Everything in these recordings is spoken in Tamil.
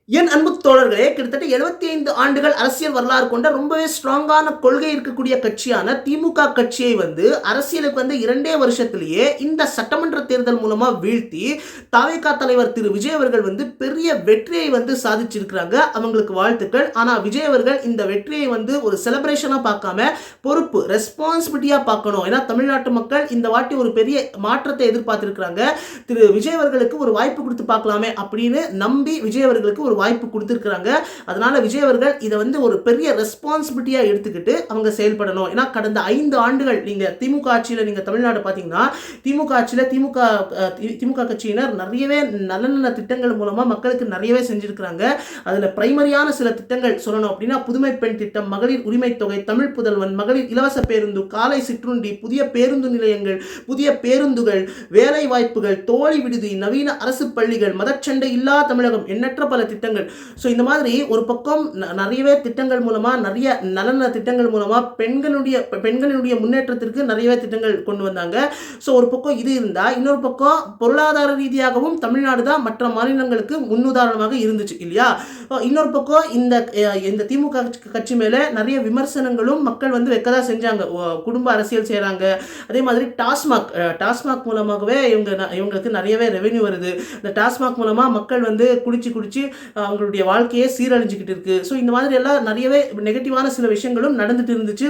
என் அன்பு தோழர்களே, கிட்டத்தட்ட 75 ஆண்டுகள் அரசியல் வரலாறு கொண்ட ரொம்பவே ஸ்ட்ராங்கான கொள்கை இருக்கக்கூடிய கட்சியான திமுக கட்சியை அரசியலுக்கு 2 வருஷத்திலேயே இந்த சட்டமன்ற தேர்தல் மூலமா வீழ்த்தி தவேகா தலைவர் திரு விஜய் அவர்கள் பெரிய வெற்றியை சாதிச்சிருக்கிறாங்க. அவங்களுக்கு வாழ்த்துக்கள். ஆனா விஜய் அவர்கள் இந்த வெற்றியை ஒரு செலிப்ரேஷனா பார்க்காம பொறுப்பு ரெஸ்பான்சிபிலிட்டியா பார்க்கணும். ஏன்னா தமிழ்நாட்டு மக்கள் இந்த வாட்டி ஒரு பெரிய மாற்றத்தை எதிர்பார்த்திருக்கிறாங்க. திரு விஜய் அவர்களுக்கு ஒரு வாய்ப்பு கொடுத்து பார்க்கலாமே அப்படின்னு நம்பி விஜய் அவர்களுக்கு ஒரு வாய்ப்பு கொடுத்திருக்காங்க. அதனால விஜய் அவர்கள் இதை ஒரு பெரிய ரெஸ்பான்சிபிலிட்டியா எடுத்துக்கிட்டு அவங்க செயல்படணும். ஏன்னா கடந்த 5 ஆண்டுகள் நீங்க திமுக ஆட்சியில நீங்க தமிழ்நாடு பாத்தீங்கன்னா திமுக ஆட்சியில திமுக கட்சியினர் நிறையவே நல்ல திட்டங்கள் மூலமா மக்களுக்கு நிறையவே செஞ்சிருக்கிறாங்க. அதுல பிரைமரியான சில திட்டங்கள் சொல்லணும் அப்படின்னா புதுமை பெண் திட்டம், மகளிர் உரிமை தொகை, தமிழ் புதல்வன், மகளிர் இலவச பேருந்து, காலை சிற்றுண்டி, புதிய பேருந்து நிலையங்கள், புதிய பேருந்துகள், வேலை வாய்ப்புகள், தோழி விடுதி, நவீன அரசு பள்ளிகள், மதச்சண்டை இல்லா தமிழகம், எண்ணற்ற பல திட்டங்கள். ஸோ இந்த மாதிரி ஒரு பக்கம் நிறையவே திட்டங்கள் மூலமா நிறைய நலன திட்டங்கள் மூலமா பெண்களுடைய முன்னேற்றத்திற்கு நிறையவே திட்டங்கள் கொண்டு வந்தாங்க. ஸோ ஒரு பக்கம் இது இருந்தா இன்னொரு பக்கம் பொருளாதார ரீதியாகவும் தமிழ்நாடு தான் மற்ற மாநிலங்களுக்கு முன்னுதாரணமாக இருந்துச்சு இல்லையா. இன்னொரு பக்கம் இந்த திமுக கட்சி மேல நிறைய விமர்சனங்களும் மக்கள் வைக்கதான் செஞ்சாங்க. குடும்ப அரசியல் செய்யறாங்க. அதே மாதிரி டாஸ்மாக் மூலமாகவே இவங்களுக்கு நிறையவே ரெவென்யூ வருது. இந்த டாஸ்மாக் மூலமா மக்கள் குடிச்சு அவங்களுடைய வாழ்க்கையை சீரழிஞ்சுக்கிட்டு இருக்கு. ஸோ இந்த மாதிரி எல்லாம் நிறையவே நெகட்டிவான சில விஷயங்களும் நடந்துட்டு இருந்துச்சு.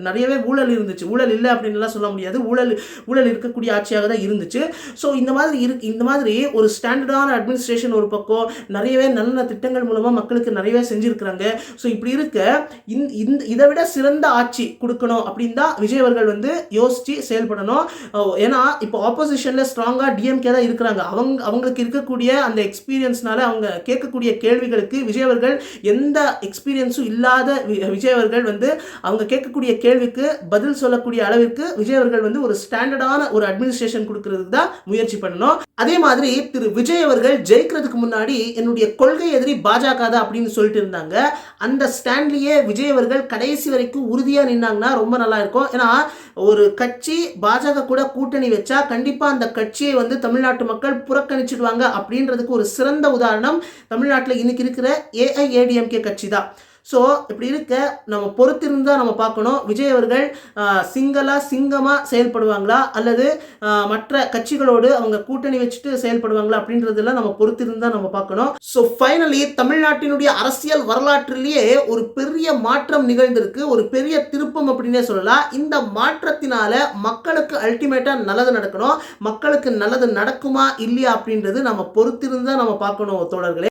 நிறையவே ஊழல் இருந்துச்சு. ஊழல் இல்லை அப்படின்னு சொல்ல முடியாது. ஊழல் இருக்கக்கூடிய ஆட்சியாக தான் இருந்துச்சு. ஸோ இந்த மாதிரி ஒரு ஸ்டாண்டர்டான அட்மினிஸ்ட்ரேஷன் ஒரு பக்கம் நிறையவே நல்ல திட்டங்கள் மூலமா மக்களுக்கு நிறையவே செஞ்சிருக்கிறாங்க. ஸோ இப்படி இருக்க இதை விட சிறந்த ஆட்சி கொடுக்கணும் அப்படின்னு தான் விஜய் அவர்கள் யோசிச்சு செயல்படணும். ஏன்னா இப்போ ஆப்போசிஷன்ல ஸ்ட்ராங்கா டிஎம்கே தான் இருக்கிறாங்க. அவங்களுக்கு இருக்கக்கூடிய அந்த எக்ஸ்பீரியன்ஸ்னால அவங்க கேட்கக்கூடிய கேள்விகளுக்கு விஜய் அவர்கள் எந்த எக்ஸ்பீரியன்ஸும் இல்லாத விஜய் அவர்கள் அவங்க கேட்கக்கூடிய கேள்விக்கு பதில் சொல்லக்கூடிய அளவிற்கு விஜய் அவர்கள் ஒரு ஸ்டாண்டர்டான ஒரு அட்மினிஸ்ட்ரேஷன் கொடுக்கிறதுக்கு தான் முயற்சி பண்ணணும். அதே மாதிரி திரு விஜய் அவர்கள் ஜெயிக்கிறதுக்கு முன்னாடி என்னுடைய கொள்கை எதிரி பாஜக தான் அப்படின்னு சொல்லிட்டு இருந்தாங்க. அந்த ஸ்டாண்ட்லயே விஜய் அவர்கள் கடைசி வரைக்கும் உறுதியா நின்னாங்கன்னா ரொம்ப நல்லா இருக்கும். ஏன்னா ஒரு கட்சி பாஜக கூட கூட்டணி வச்சா கண்டிப்பா அந்த கட்சியை தமிழ்நாட்டு மக்கள் புறக்கணிச்சிடுவாங்க அப்படின்றதுக்கு ஒரு சிறந்த உதாரணம் தமிழ்நாட்டில் இன்னைக்கு இருக்கிற ஏஐஏடிஎம்கே கட்சி தான். ஸோ இப்படி இருக்க நம்ம பொறுத்திருந்தா நம்ம பார்க்கணும் விஜய் அவர்கள் சிங்கமா செயல்படுவாங்களா அல்லது மற்ற கட்சிகளோடு அவங்க கூட்டணி வச்சுட்டு செயல்படுவாங்களா அப்படின்றதெல்லாம் நம்ம பொறுத்திருந்தா நம்ம பார்க்கணும். ஸோ ஃபைனலி தமிழ்நாட்டினுடைய அரசியல் வரலாற்றிலேயே ஒரு பெரிய மாற்றம் நிகழ்ந்திருக்கு. ஒரு பெரிய திருப்பம் அப்படின்னே சொல்லலாம். இந்த மாற்றத்தினால மக்களுக்கு அல்டிமேட்டா நல்லது நடக்கணும். மக்களுக்கு நல்லது நடக்குமா இல்லையா அப்படின்றது நம்ம பொறுத்திருந்தா நம்ம பார்க்கணும் தோழர்களே.